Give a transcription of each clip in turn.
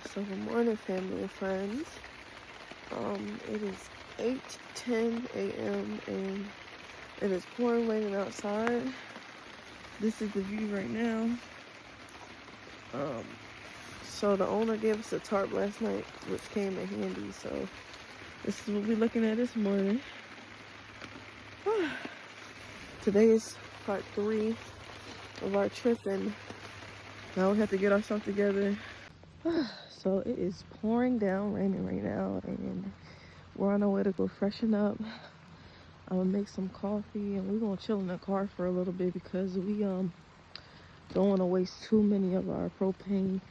So good morning, family and friends. It is 8:10 a.m. and it is pouring raining outside. This is the view right now. So the owner gave us a tarp last night, which came in handy. So this is what we're looking at this morning. Today is part 3 of our trip, and now we have to get ourselves together. So it is pouring down, raining right now, and we're on our way to go freshen up. I'm gonna make some coffee, and we're gonna chill in the car for a little bit because we don't want to waste too many of our propane.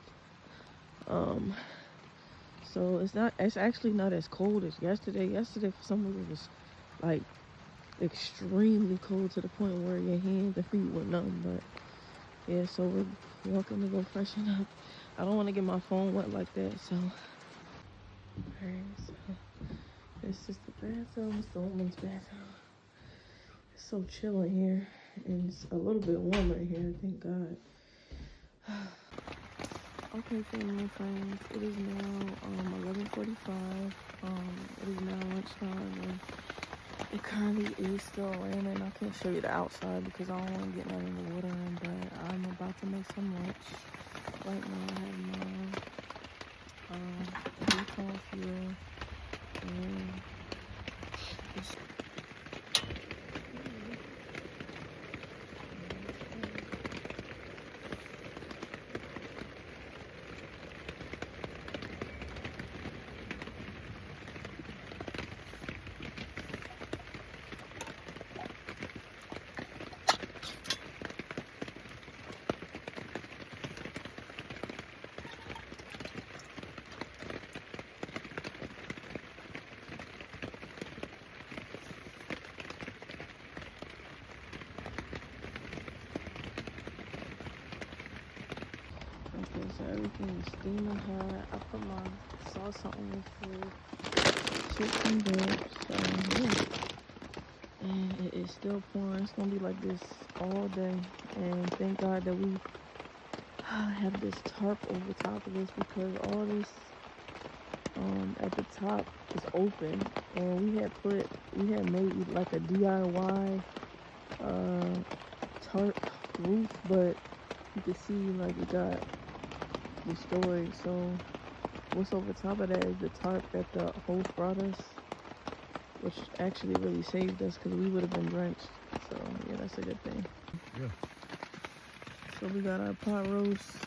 So it's actually not as cold as yesterday. Yesterday for some reason it was like extremely cold to the point where your hands and feet were numb. But yeah, so we're walking to go freshen up. I don't want to get my phone wet like that, so. Alright, so this is the bathroom. It's the woman's bathroom. It's so chill in here, and it's a little bit warmer in here, thank God. Okay, family and friends, it is now 11:45. It is now lunchtime, and it currently is still raining. I can't show you the outside because I don't want to get nothing in the water in, but I'm about to make some lunch. Right now I have my decaf here, and it's okay, so everything is steaming hot. I put my sauce on the food, chips and dips, so yeah. And it is still pouring. It's gonna be like this all day. And thank God that we have this tarp over top of this, because all this at the top is open. And we had made like a DIY tarp roof, but you can see like it got destroyed. So what's over top of that is the tarp that the host brought us, which actually really saved us because we would have been drenched. So yeah, that's a good thing. Yeah. So we got our pot roast.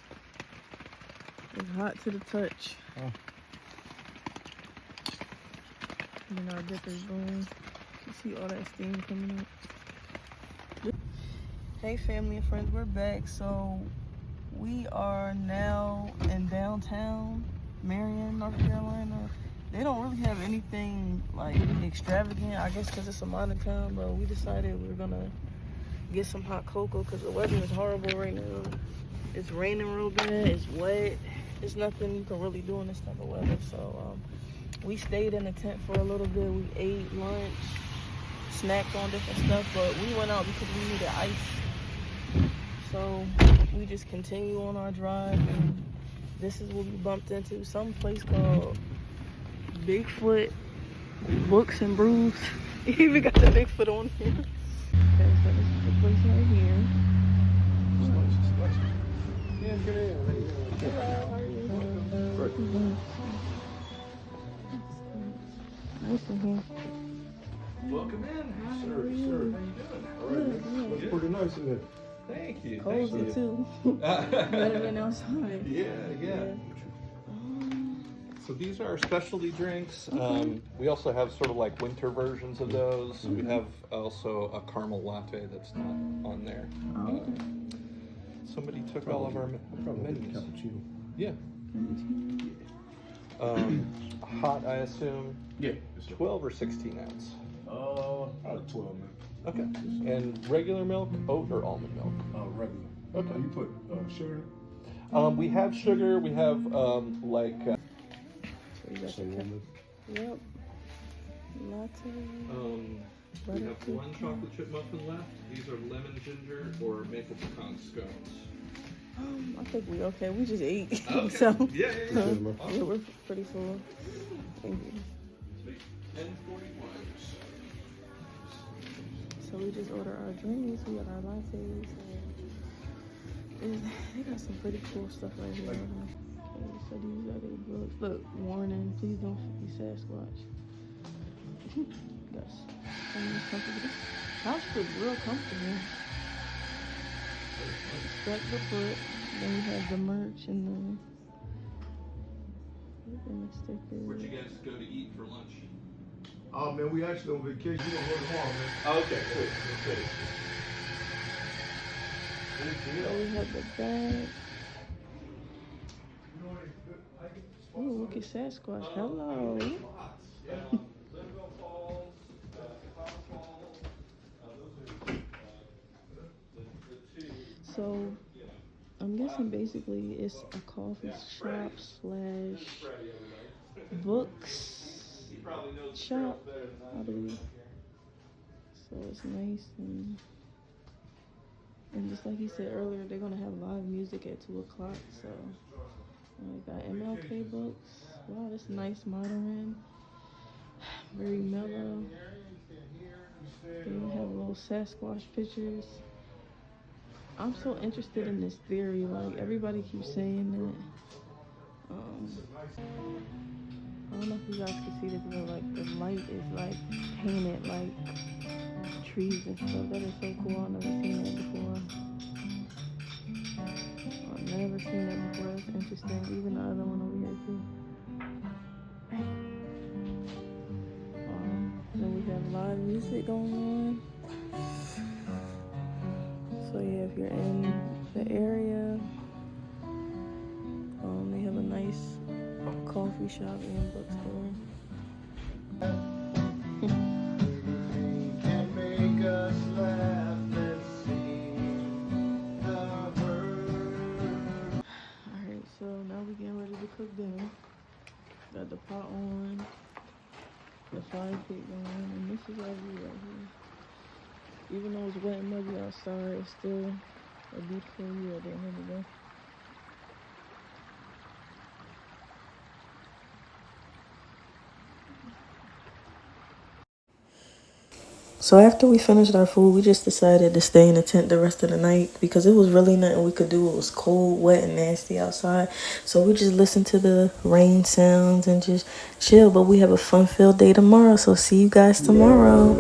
It's hot to the touch. Oh. And then our dip is going. You see all that steam coming up. Hey family and friends, we're back. So we are now in downtown Marion, North Carolina. They don't really have anything like extravagant, I guess because it's a minor town, but we decided we're gonna get some hot cocoa because the weather is horrible right now. It's raining real bad, it's wet. There's nothing you can really do in this type of weather. So we stayed in the tent for a little bit. We ate lunch, snacked on different stuff, but we went out because we needed ice. So we just continue on our drive, and this is what we bumped into. Some place called Bigfoot Books and Brews. You even got the Bigfoot on here. Okay, so this is the place right here. Yeah, get in. Hello, how are you? Nice in here. Welcome in. Hi, Sir, how are you? sir. How you doing? All right. Looks pretty nice in there. Thank you. Cozy too. Better than outside. Yeah. So these are our specialty drinks. Okay. We also have sort of like winter versions of those. We have also a caramel latte that's not on there. Somebody took all of our menus. Cappuccino. Yeah. Hot, I assume. Yeah. 12 or 16 ounce. Out of 12, man. Okay. And regular milk, oat, or almond milk? Regular. Okay. You put sugar? We have sugar. We have So you got So the almond. Yep. Latte. we have one chocolate chip muffin left. These are lemon ginger or maple pecan scones. I think we okay. We just ate. Okay. So Yeah. yeah, we're pretty full. Thank you. 10:41. So we just ordered our drinks. We got our lattes. And they got some pretty cool stuff right here. Okay, so these are the books. Look, warning, please don't be Sasquatch. Yes. This house is real comfortable. Strap the foot. Then we have the merch and the stickers. Where'd you guys go to eat for lunch? Oh man, we actually on vacation. We gonna go tomorrow, man. Okay, cool. So we have the bag. Oh, look at Sasquatch. Hello. So, I'm guessing basically it's a coffee shop slash books shop, I believe. So it's nice and just like he said earlier, they're gonna have live music at 2 o'clock. So we got MLK books. Wow, that's nice, modern, very mellow. They have little Sasquatch pictures. I'm so interested in this theory. Like everybody keeps saying that. I don't know if you guys can see this, but like the light is like painted like trees and stuff. That is so cool. I've never seen that before. I've never seen that before. That's interesting. Even the other one over here too. Then we have live music going on. So yeah, if you're in the area, they have a nice coffee shop and bookstore. Alright, so now we're getting ready to cook dinner. Got the pot on, the fire pit going, and this is our view right here. Even though it's wet and muggy outside, it's still a beautiful view at the end of the day. So after we finished our food, we just decided to stay in the tent the rest of the night because it was really nothing we could do. It was cold, wet, and nasty outside. So we just listened to the rain sounds and just chill. But we have a fun-filled day tomorrow. So see you guys tomorrow.